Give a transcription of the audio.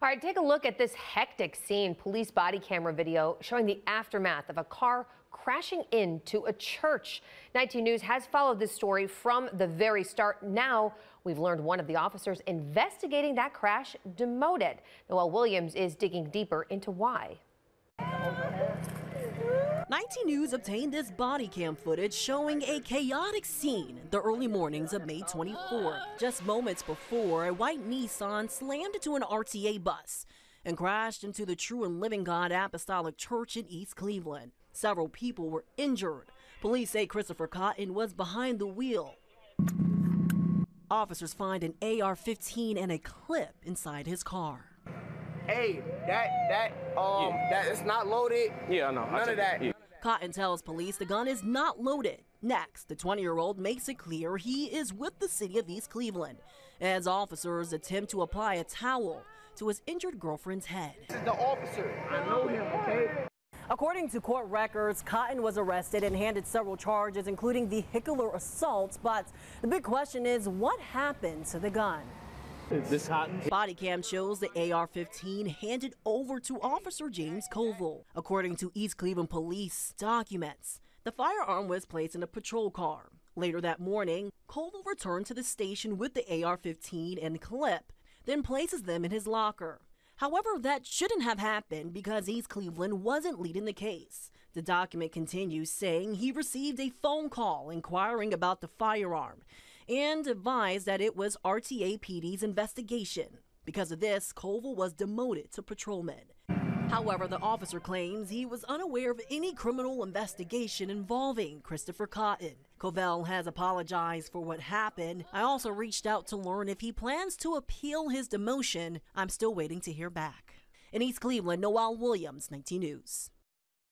All right, take a look at this hectic scene. Police body camera video showing the aftermath of a car crashing into a church. 19 News has followed this story from the very start. Now we've learned one of the officers investigating that crash demoted. Noel Williams is digging deeper into why. 19 News obtained this body cam footage showing a chaotic scene the early mornings of May 24th. Just moments before, a white Nissan slammed into an RTA bus and crashed into the True and Living God Apostolic Church in East Cleveland. Several people were injured. Police say Christopher Cotton was behind the wheel. Officers find an AR-15 and a clip inside his car. Hey, that is not loaded. Yeah, I know. None of that. Yeah. Cotton tells police the gun is not loaded. Next, the 20-year-old makes it clear he is with the city of East Cleveland as officers attempt to apply a towel to his injured girlfriend's head. This is the officer. I know him, okay? According to court records, Cotton was arrested and handed several charges, including vehicular assault. But the big question is, what happened to the gun? Is this Cotton? Body cam shows the AR-15 handed over to Officer James Koval. According to East Cleveland Police documents, the firearm was placed in a patrol car. Later that morning, Koval returned to the station with the AR-15 and clip, then places them in his locker. However, that shouldn't have happened because East Cleveland wasn't leading the case. The document continues saying he received a phone call inquiring about the firearm and advised that it was RTA PD's investigation. Because of this, Koval was demoted to patrolman. However, the officer claims he was unaware of any criminal investigation involving Christopher Cotton. Koval has apologized for what happened. I also reached out to learn if he plans to appeal his demotion. I'm still waiting to hear back. In East Cleveland, Noel Williams, 19 News.